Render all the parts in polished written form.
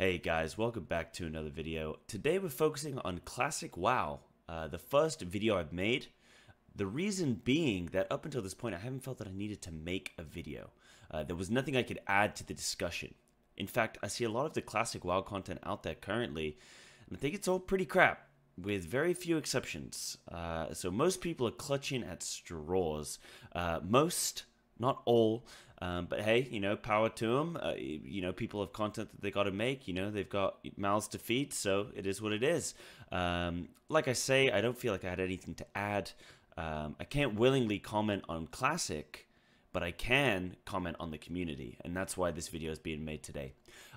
Hey guys, welcome back to another video. Today we're focusing on Classic WoW, the first video I've made. The reason being that up until this point I haven't felt that I needed to make a video. There was nothing I could add to the discussion. In fact, I see a lot of the Classic WoW content out there currently, and I think it's all pretty crap, with very few exceptions. So most people are clutching at straws. Most, not all. But hey, power to them. People have content that they got to make. They've got mouths to feed, so it is what it is. Like I say, I don't feel like I had anything to add. I can't willingly comment on Classic, but I can comment on the community, and that's why this video is being made today.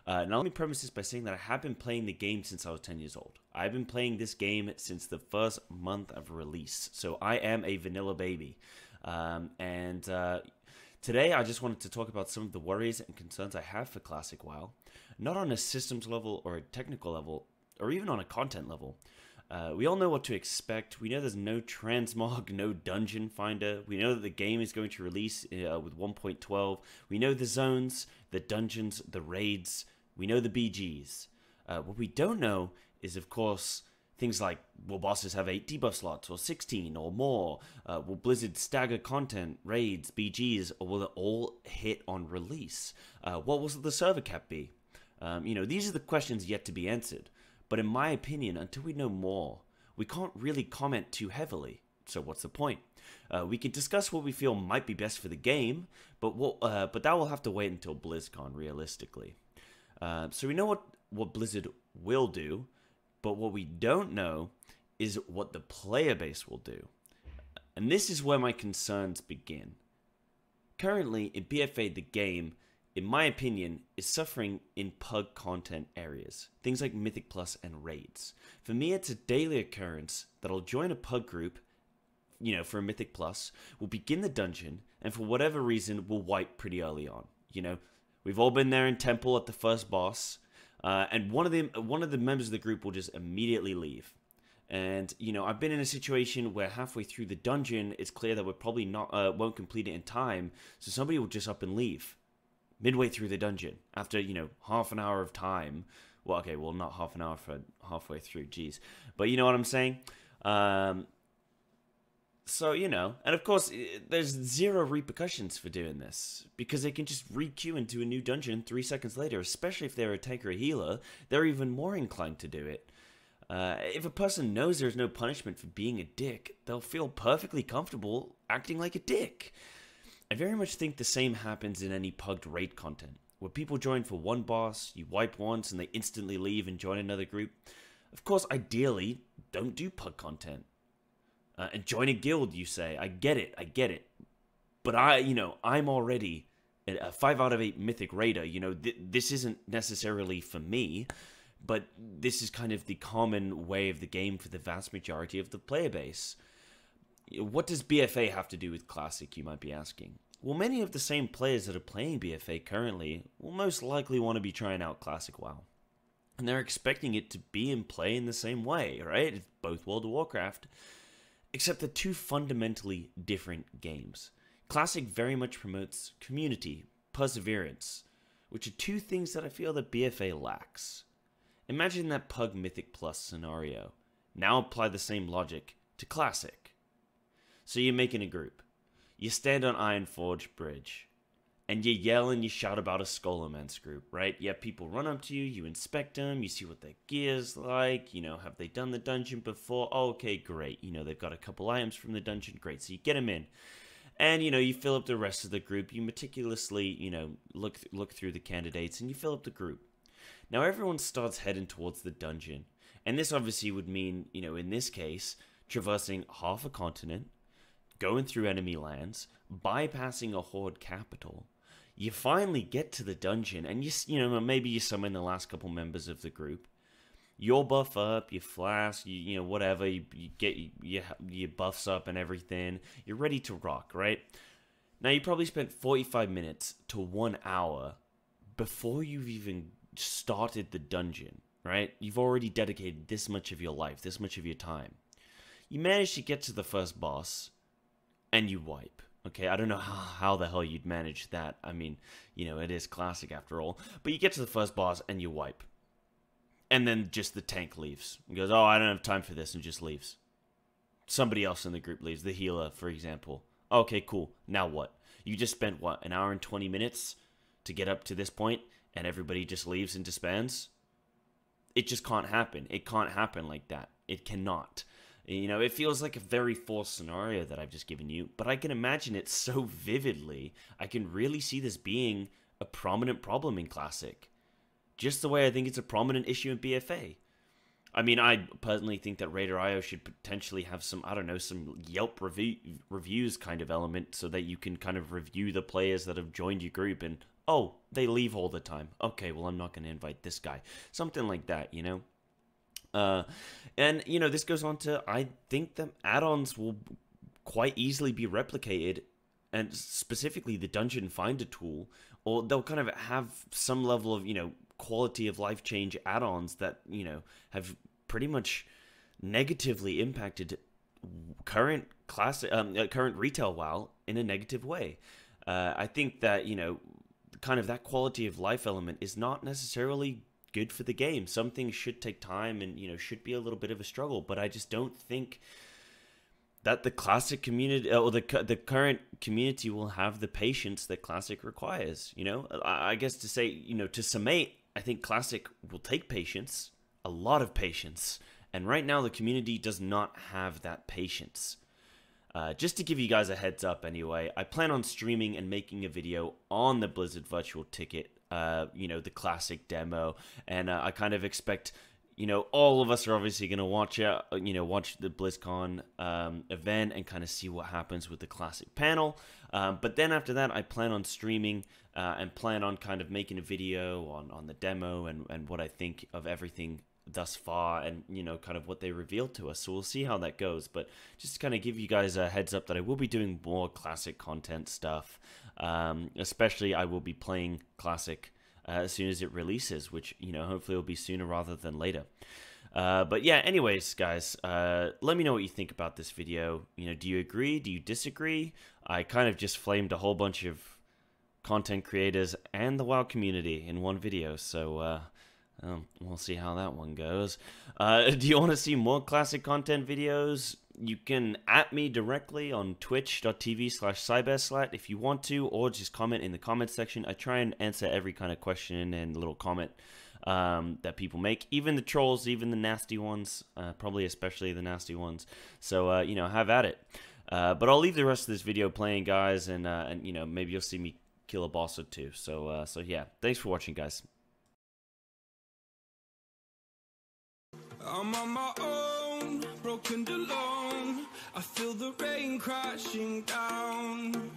Now let me premise this by saying that I have been playing the game since I was 10 years old. I've been playing this game since the first month of release, so I am a vanilla baby. Today, I just wanted to talk about some of the worries and concerns I have for Classic WoW, not on a systems level or a technical level, or even on a content level. We all know what to expect. We know there's no transmog, no dungeon finder. We know that the game is going to release with 1.12. We know the zones, the dungeons, the raids. We know the BGs. What we don't know is, of course, things like, will bosses have 8 debuff slots, or 16, or more? Will Blizzard stagger content, raids, BGs, or will it all hit on release? What will the server cap be? These are the questions yet to be answered. But in my opinion, until we know more, we can't really comment too heavily. So what's the point? We can discuss what we feel might be best for the game, but that will have to wait until BlizzCon, realistically. So we know what Blizzard will do, but what we don't know is what the player base will do. And this is where my concerns begin. Currently, in BFA, the game, in my opinion, is suffering in pug content areas. Things like Mythic Plus and raids. For me, it's a daily occurrence that I'll join a pug group, for a Mythic Plus, we'll begin the dungeon, and for whatever reason, we'll wipe pretty early on. We've all been there in Temple at the first boss, and one of the members of the group will just immediately leave. And I've been in a situation where halfway through the dungeon, it's clear that we're probably won't complete it in time, so somebody will just up and leave midway through the dungeon after half an hour of time. Well, okay, well, not half an hour for halfway through, geez, but you know what I'm saying. So, and of course, there's zero repercussions for doing this, because they can just re-queue into a new dungeon 3 seconds later, especially if they're a tank or a healer. They're even more inclined to do it. If a person knows there's no punishment for being a dick, they'll feel perfectly comfortable acting like a dick. I very much think the same happens in any pugged raid content, where people join for one boss, you wipe once, and they instantly leave and join another group. Of course, ideally, don't do pug content. And join a guild, you say. I get it. But I'm already a 5 out of 8 mythic raider. This isn't necessarily for me, but this is kind of the common way of the game for the vast majority of the player base. What does BFA have to do with Classic, you might be asking? Well, many of the same players that are playing BFA currently will most likely want to be trying out Classic WoW. And they're expecting it to be in play in the same way, right? It's both World of Warcraft, except they're two fundamentally different games. Classic very much promotes community, perseverance, which are two things that I feel that BFA lacks. Imagine that Pug Mythic Plus scenario. Now apply the same logic to Classic. So you're making a group. You stand on Ironforge Bridge, and you yell and you shout about a Scholomance group, right? You have people run up to you, you inspect them, you see what their gear's like, have they done the dungeon before? Oh, okay, great. They've got a couple items from the dungeon, great. So you get them in. And, you fill up the rest of the group. You meticulously, look through the candidates, and you fill up the group. Now, everyone starts heading towards the dungeon. And this obviously would mean, in this case, traversing half a continent, going through enemy lands, bypassing a horde capital. You finally get to the dungeon, and maybe you summon the last couple members of the group. You'll buff up, you flask, whatever, you get your buffs up and everything. You're ready to rock, right? Now, you probably spent 45 minutes to 1 hour before you've even started the dungeon, right? You've already dedicated this much of your life, this much of your time. You manage to get to the first boss, and you wipe. Okay, I don't know how the hell you'd manage that. I mean, it is Classic after all. But you get to the first boss and you wipe. And then just the tank leaves. He goes, oh, I don't have time for this, and just leaves. Somebody else in the group leaves, the healer, for example. Okay, cool. Now what? You just spent, what, an hour and 20 minutes to get up to this point, and everybody just leaves and disbands? It just can't happen. It can't happen like that. It cannot. You know, it feels like a very forced scenario that I've just given you, but I can imagine it so vividly. I can really see this being a prominent problem in Classic. Just the way I think it's a prominent issue in BFA. I mean, I personally think that Raider.io should potentially have some, I don't know, some Yelp reviews kind of element so that you can kind of review the players that have joined your group and, oh, they leave all the time. Okay, well, I'm not going to invite this guy. Something like that, you know? And, you know, this goes on to, I think that add-ons will quite easily be replicated, and specifically the Dungeon Finder tool, or they'll kind of have some level of, you know, quality of life change add-ons that, you know, have pretty much negatively impacted current current retail WoW in a negative way. I think that, you know, kind of that quality of life element is not necessarily good for the game. Some things should take time and, you know, should be a little bit of a struggle, but I just don't think that the Classic community or the current community will have the patience that Classic requires. You know, I guess to say, you know, to summate, I think Classic will take patience, a lot of patience, and right now the community does not have that patience. Just to give you guys a heads up anyway, I plan on streaming and making a video on the Blizzard Virtual Ticket, you know, the Classic demo, and I kind of expect, you know, all of us are obviously going to watch watch the BlizzCon event and kind of see what happens with the Classic panel. But then after that, I plan on streaming and plan on kind of making a video on the demo and what I think of everything thus far, and, you know, kind of what they revealed to us. So we'll see how that goes. But just to kind of give you guys a heads up that I will be doing more Classic content stuff. Especially I will be playing Classic as soon as it releases, which, you know, hopefully will be sooner rather than later. But yeah, anyways, guys, let me know what you think about this video. You know, do you agree? Do you disagree? I kind of just flamed a whole bunch of content creators and the WoW community in one video, so we'll see how that one goes. Do you want to see more Classic content videos? You can at me directly on twitch.tv/cyberslat if you want to, or just comment in the comment section. I try and answer every kind of question and little comment that people make, even the trolls, even the nasty ones, probably especially the nasty ones. So, you know, have at it. But I'll leave the rest of this video playing, guys, and you know, maybe you'll see me kill a boss or two. So yeah, thanks for watching, guys. I'm on my own, broken and alone. I feel the rain crashing down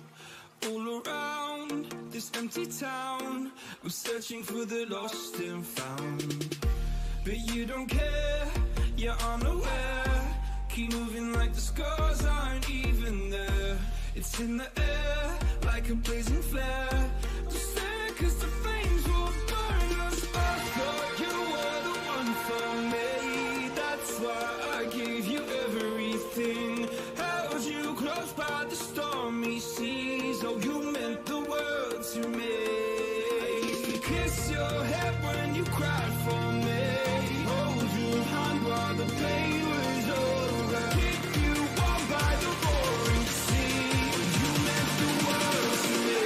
all around this empty town. I'm searching for the lost and found, but you don't care, you're unaware. Keep moving like the scars aren't even there. It's in the air like a blazing flare. Just there 'cause the flames will burn us. I thought you were the one for me. I gave you everything, held you close by the stormy seas. Oh, you meant the world to me. I used to kiss your head when you cried for me, hold your hand while the pain was over, keep you warm by the roaring sea. Oh, you meant the world to me.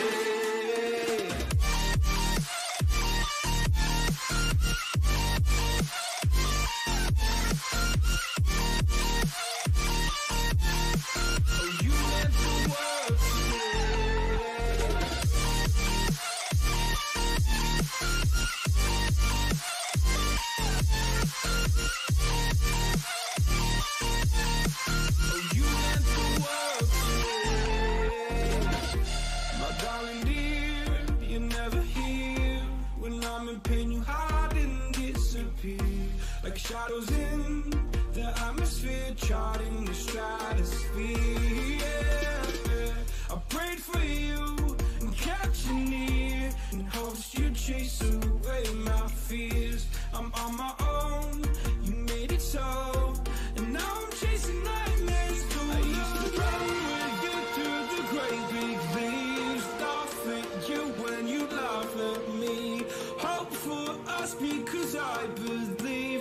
Like shadows in the atmosphere, charting the stratosphere. Yeah. I prayed for you and kept you near, in hopes you'd chase away my fears. I'm on my own, you made it so, and now I'm chasing nightmares too. I used to run with you through the great big leaves, laugh at you when you laugh at me, hope for us because I believe.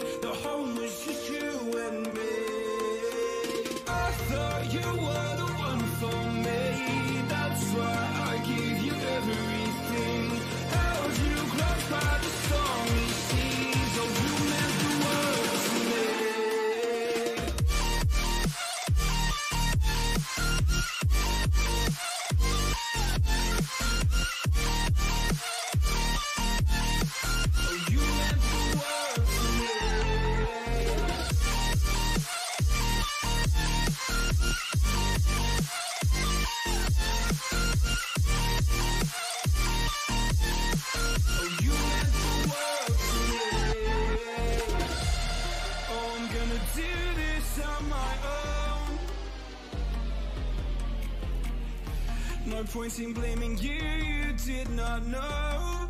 no point in blaming you, you did not know.